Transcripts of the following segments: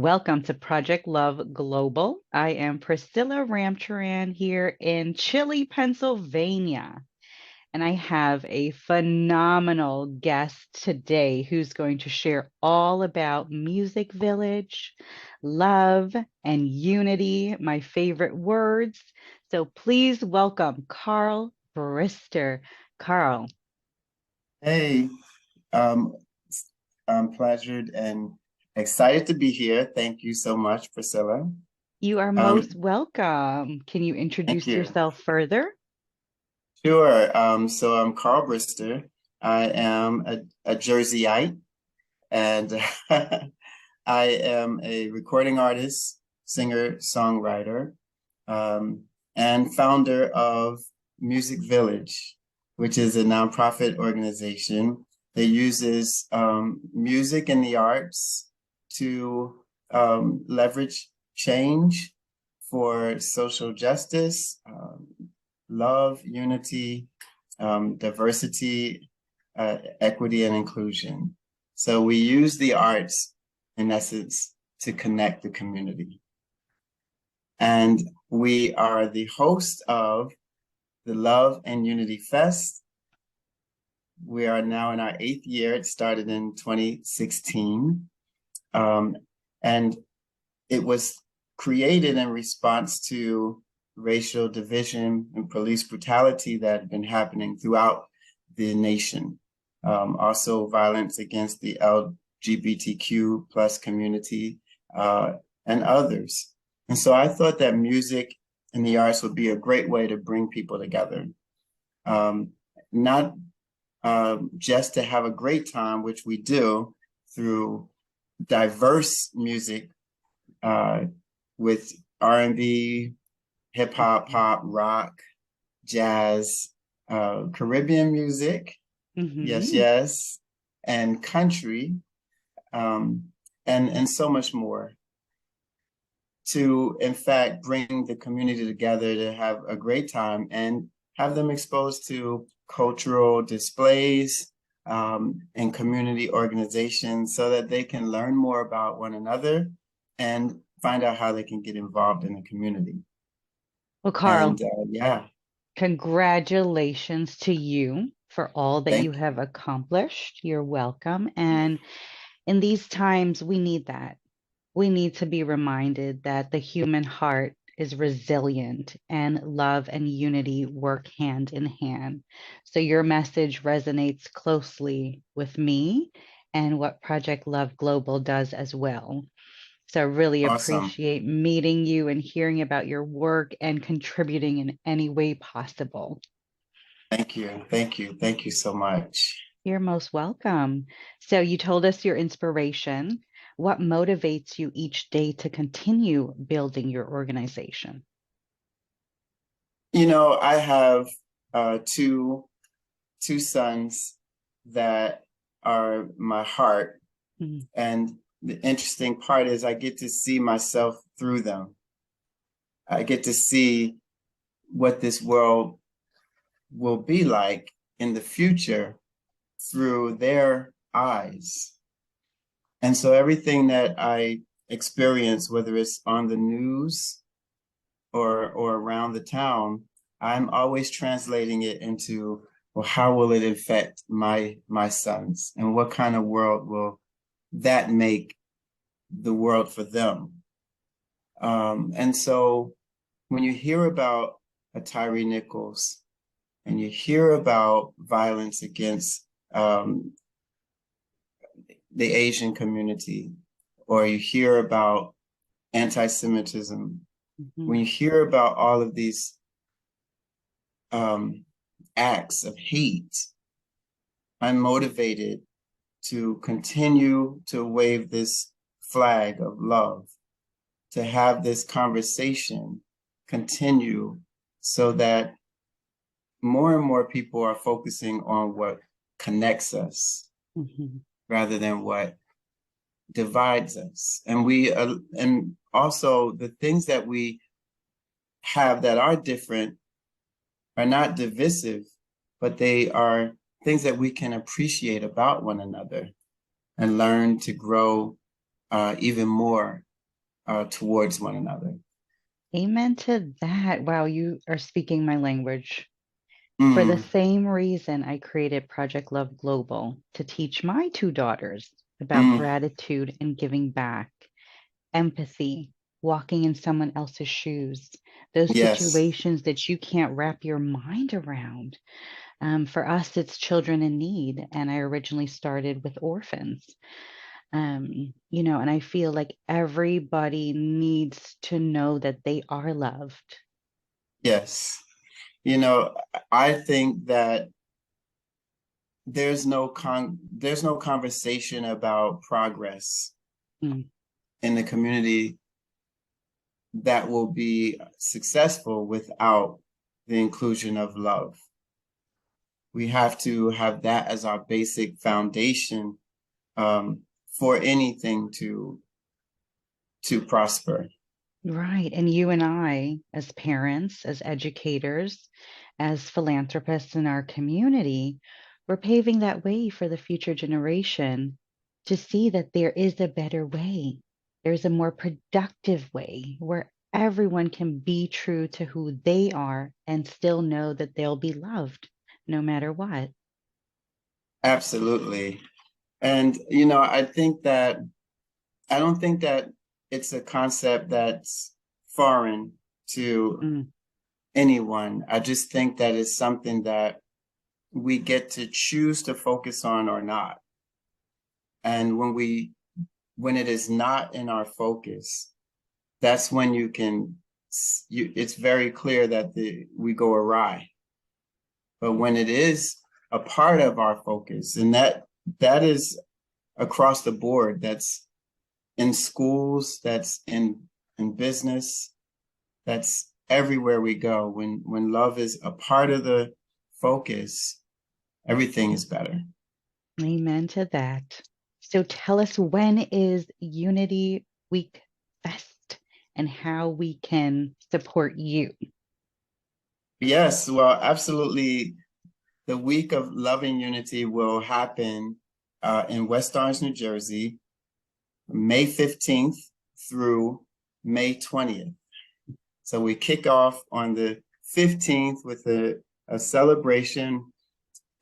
Welcome to Project Love Global. I am Priscilla Ramcharan here in Chile, Pennsylvania, and I have a phenomenal guest today who's going to share all about Music Village, love, and unity, my favorite words. So please welcome Carl Brister. Carl, Hey, um, I'm pleasured and excited to be here. Thank you so much, Priscilla. you are most Um, welcome. Can you thank introduce you. yourself further? Sure. So I'm Carl Brister. I am a Jerseyite, and I am a recording artist, singer, songwriter, um, and founder of Music Village, which is a nonprofit organization that uses music and the arts to leverage change for social justice, love, unity, diversity, equity, and inclusion. So we use the arts, in essence, to connect the community. And we are the host of the Love and Unity Fest. We are now in our 8th year. It started in 2016. And it was created in response to racial division and police brutality that had been happening throughout the nation. Also violence against the LGBTQ plus community and others. And so I thought that music and the arts would be a great way to bring people together. Not just to have a great time, which we do through diverse music with R&B, hip hop, pop, rock, jazz, Caribbean music, yes, Mhm. yes, and country, and so much more. To in fact bring the community together to have a great time and have them exposed to cultural displays and community organizations so that they can learn more about one another and find out how they can get involved in the community. Well, Carl, And yeah, congratulations to you for all that you thank have you. accomplished. You're welcome. And in these times, we need that. We need to be reminded that the human heart is resilient and love and unity work hand in hand. So your message resonates closely with me and what Project Love Global does as well. So I really Awesome. appreciate meeting you and hearing about your work and contributing in any way possible. Thank you. Thank you. Thank you so much. You're most welcome. So you told us your inspiration. What motivates you each day to continue building your organization? I have two sons that are my heart. Mhm. And the interesting part is I get to see myself through them. I get to see what this world will be like in the future through their eyes. And so everything that I experience, whether it's on the news or around the town, I'm always translating it into, well, how will it affect my sons? And what kind of world will that make the world for them? And so when you hear about a Tyree Nichols and you hear about violence against the Asian community, or you hear about anti-Semitism, when Mhm. you hear about all of these um, acts of hate, I'm motivated to continue to wave this flag of love, to have this conversation continue so that more and more people are focusing on what connects us Mhm. rather than what divides us. And also the things that we have that are different are not divisive, but they are things that we can appreciate about one another and learn to grow even more towards one another. Amen to that. Wow, you are speaking my language. For the Mm, same reason, I created Project Love Global to teach my two daughters about mm, gratitude and giving back, empathy, walking in someone else's shoes, those yes, situations that you can't wrap your mind around. For us, it's children in need. And I originally started with orphans. And I feel like everybody needs to know that they are loved. yes. You know, I think that there's no conversation about progress Mm, in the community that will be successful without the inclusion of love. We have to have that as our basic foundation um, for anything to prosper. right. And you and I, as parents, as educators, as philanthropists in our community, we're paving that way for the future generation to see that there is a better way. There's a more productive way where everyone can be true to who they are and still know that they'll be loved no matter what. Absolutely. And, I don't think that it's a concept that's foreign to Mm, anyone. I just think that it's something that we get to choose to focus on or not. And when it is not in our focus, that's when it's very clear that we go awry. But when it is a part of our focus, and that is across the board, that's in schools, that's in business, that's everywhere we go. When love is a part of the focus, everything is better. amen to that. So tell us, when is Unity Week Fest and how we can support you? Yes, well, absolutely. The week of Love and Unity will happen in West Orange, New Jersey, May 15th through May 20th. So we kick off on the 15th with a celebration.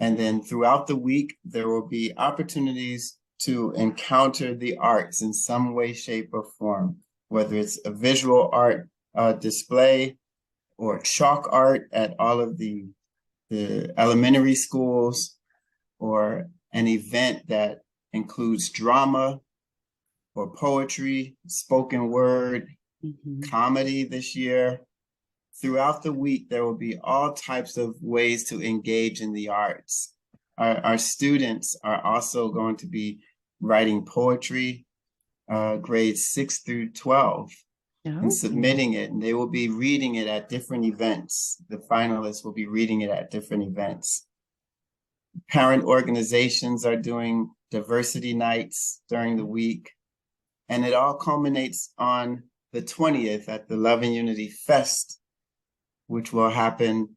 And then throughout the week, there will be opportunities to encounter the arts in some way, shape, or form, whether it's a visual art display or chalk art at all of the elementary schools, or an event that includes drama or poetry, spoken word, Mhm. comedy this year. Throughout the week, there will be all types of ways to engage in the arts. Our students are also going to be writing poetry, grades 6 through 12, and Oh, submitting it. And they will be reading it at different events. The finalists will be reading it at different events. Parent organizations are doing diversity nights during the week. And it all culminates on the 20th at the Love and Unity Fest, which will happen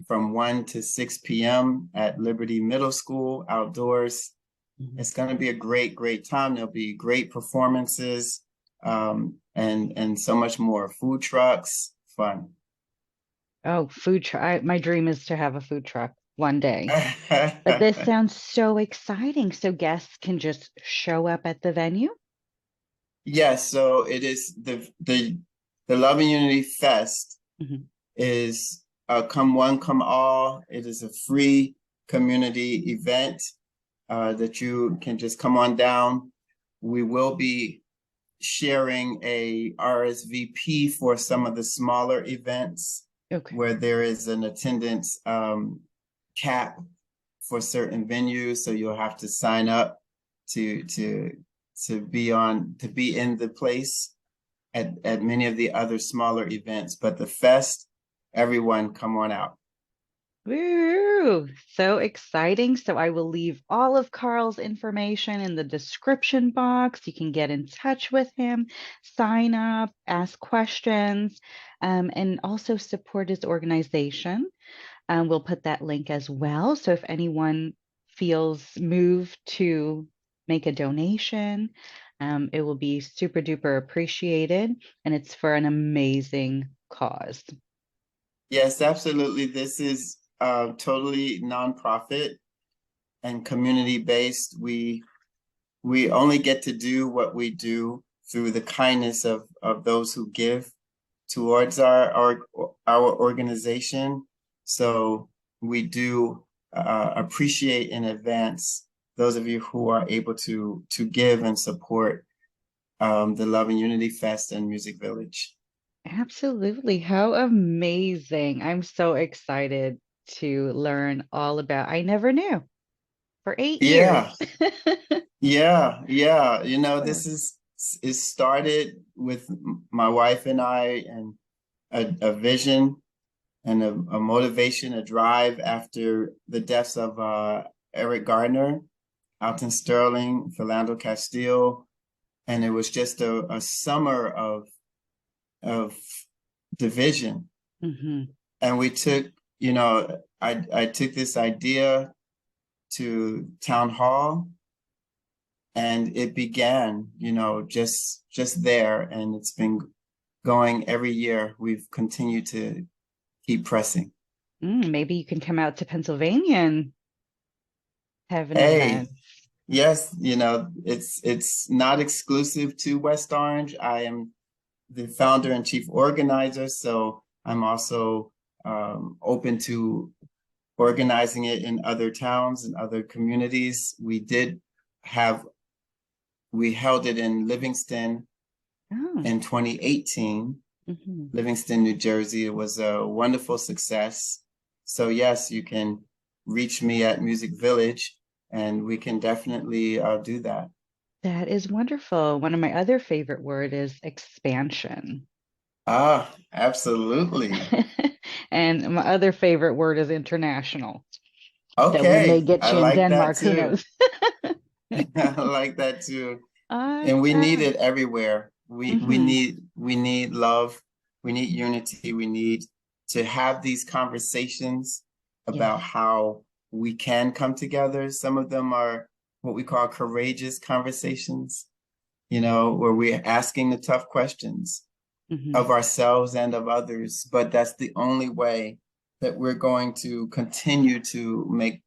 from 1 to 6 p.m. at Liberty Middle School outdoors. mhm. It's going to be a great, great time. There'll be great performances and so much more. Food trucks, fun. Oh, food truck. My dream is to have a food truck one day. But this sounds so exciting. So guests can just show up at the venue? Yes, so it is the Love and Unity Fest Mhm. is come one, come all. It is a free community event that you can just come on down. We will be sharing a RSVP for some of the smaller events Okay. where there is an attendance cap for certain venues. So you'll have to sign up to to to be in the place at many of the other smaller events. But the fest, everyone come on out. Woo! So exciting. So I will leave all of Carl's information in the description box. You can get in touch with him, sign up, ask questions, and also support his organization. We'll put that link as well. So if anyone feels moved to make a donation, It will be super duper appreciated, and it's for an amazing cause. Yes, absolutely. This is totally nonprofit and community based. We only get to do what we do through the kindness of those who give towards our organization. So we do appreciate in advance those of you who are able to give and support the Love and Unity Fest and Music Village. Absolutely. How amazing. I'm so excited to learn all about. I never knew for 8 years. Yeah, yeah. You know, Sure. this is it started with my wife and I and a vision and a motivation, a drive after the deaths of Eric Gardner out in Sterling, Philando Castile, and it was just a summer of division. Hmm. And we took, I took this idea to town hall, and it began, just there, and it's been going every year. We've continued to keep pressing. Maybe you can come out to Pennsylvania and have an Hey, event. yes, it's not exclusive to West Orange. I am the founder and chief organizer, so I'm also open to organizing it in other towns and other communities. Have we held it in Livingston Oh. in 2018, Hmm. Livingston, New Jersey. It was a wonderful success. So yes, you can reach me at Music Village, and we can definitely do that. That is wonderful. One of my other favorite word is expansion. Ah, absolutely. And my other favorite word is international. So we may Okay, get I you in like that Denmark, who too. knows? I like that too. I And we need know. it everywhere. Hmm. We need love. We need unity. We need to have these conversations Yes. about how we can come together. Some of them are what we call courageous conversations, where we're asking the tough questions Hmm. of ourselves and of others. But that's the only way that we're going to continue to make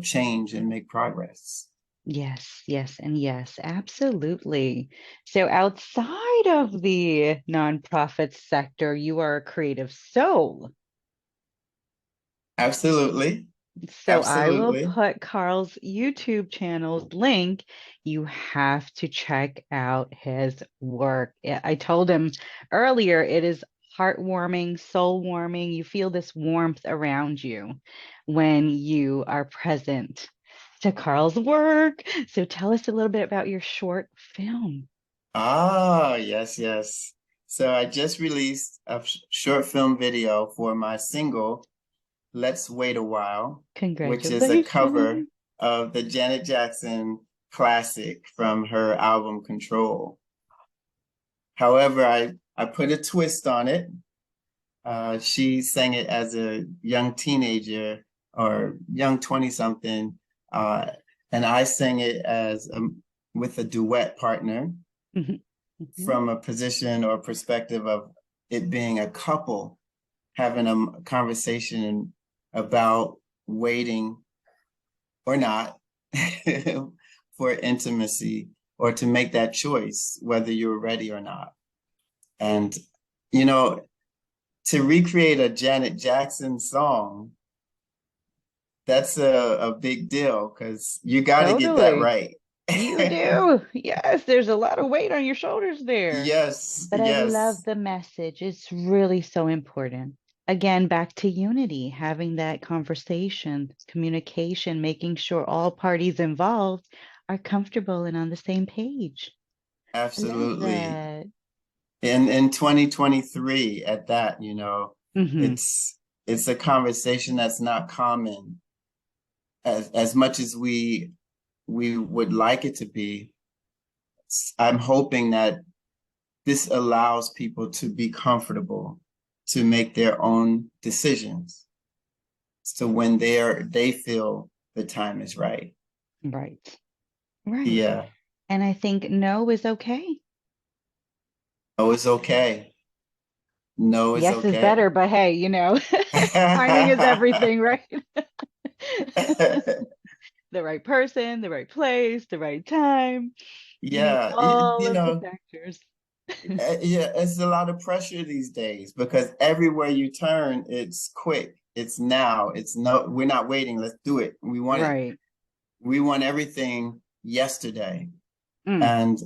change and make progress. Yes, yes, and yes, absolutely. So outside of the nonprofit sector, you are a creative soul. Absolutely. So I will Absolutely. put Carl's YouTube channel's link. You have to check out his work. I told him earlier, it is heartwarming, soul warming. You feel this warmth around you when you are present to Carl's work. So tell us a little bit about your short film. Ah, yes, yes. So I just released a short film video for my single, Let's Wait a While, which is a cover Congratulations. of the Janet Jackson classic from her album Control. However, I put a twist on it. She sang it as a young teenager or young 20 something. Uh, and I sang it with a duet partner Mhm. Mhm. from a position or perspective of it being a couple having a conversation about waiting or not for intimacy or to make that choice, whether you're ready or not. And, you know, to recreate a Janet Jackson song, that's a big deal because you got to get that Totally. right. You do. Yes, there's a lot of weight on your shoulders there. Yes, But I love yes, the message. It's really so important. Again, back to unity, having that conversation, communication, making sure all parties involved are comfortable and on the same page. I love absolutely. that. In 2023 at that, Hmm. it's a conversation that's not common as much as we would like it to be. I'm hoping that this allows people to be comfortable to make their own decisions. So when they feel the time is right. Right. Right. Yeah. And I think no is okay. No is okay. No is Yes is okay. better, but hey, timing is everything, right? The right person, the right place, the right time. You need Yeah, all of the factors. yeah, it's a lot of pressure these days because everywhere you turn, it's quick. It's now. It's no, we're not waiting. Let's do it. We want it. Right. We want everything yesterday. Mm, And,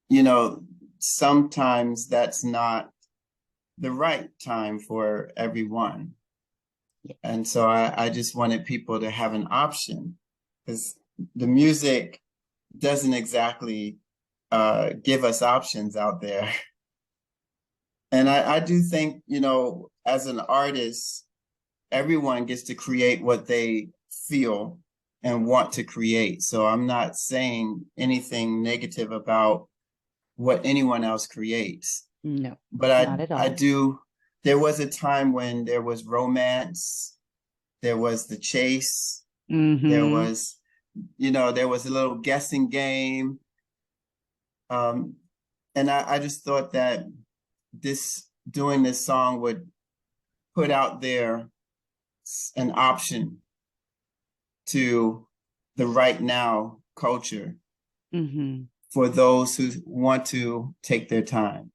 you know, sometimes that's not the right time for everyone. yeah. And so I just wanted people to have an option because the music doesn't exactly give us options out there. And I do think, as an artist, everyone gets to create what they feel and want to create. So I'm not saying anything negative about what anyone else creates. No, But not at I all. do, there was a time when there was romance, there was the chase, there Mm-hmm. was, there was a little guessing game. Um, and I just thought that doing this song would put out there an option to the right now culture Mm-hmm. for those who want to take their time.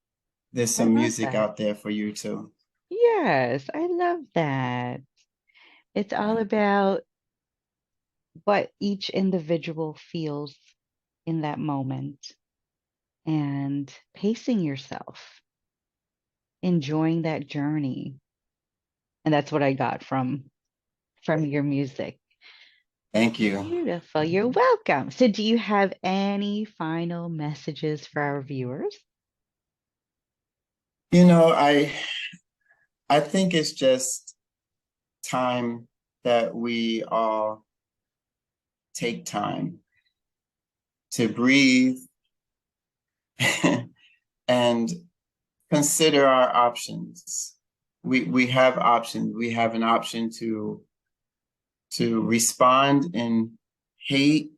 There's I some love music that. out there for you too. Yes, I love that. It's all Yeah. about what each individual feels in that moment and pacing yourself, enjoying that journey. And that's what I got from your music. Thank you. Beautiful. You're welcome. So do you have any final messages for our viewers? You know, I think it's just time that we all take time to breathe and consider our options. We have options. We have an option to respond in hate.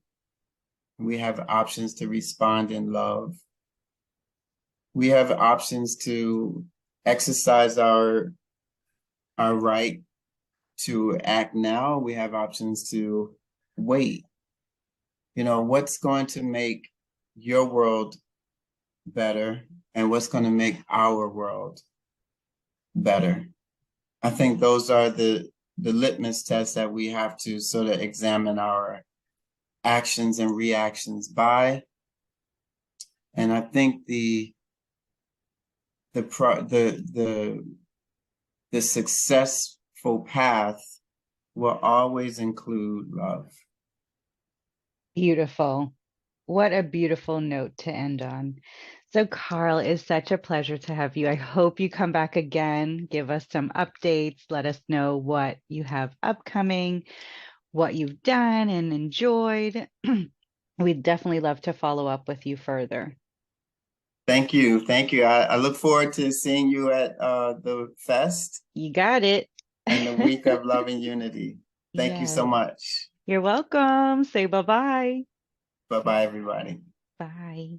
We have options to respond in love. We have options to exercise our right to act now. We have options to wait. What's going to make your world better and what's going to make our world better. I think those are the litmus tests that we have to sort of examine our actions and reactions by. And I think the pro the successful path will always include love. Beautiful. What a beautiful note to end on. So, Carl, it's such a pleasure to have you. I hope you come back again, give us some updates, let us know what you have upcoming, what you've done and enjoyed. We'd definitely love to follow up with you further. Thank you. Thank you. I look forward to seeing you at the fest You got it. and the week of love and unity. Thank you so Yes. much. You're welcome. Say bye-bye. Bye bye, everybody. Bye.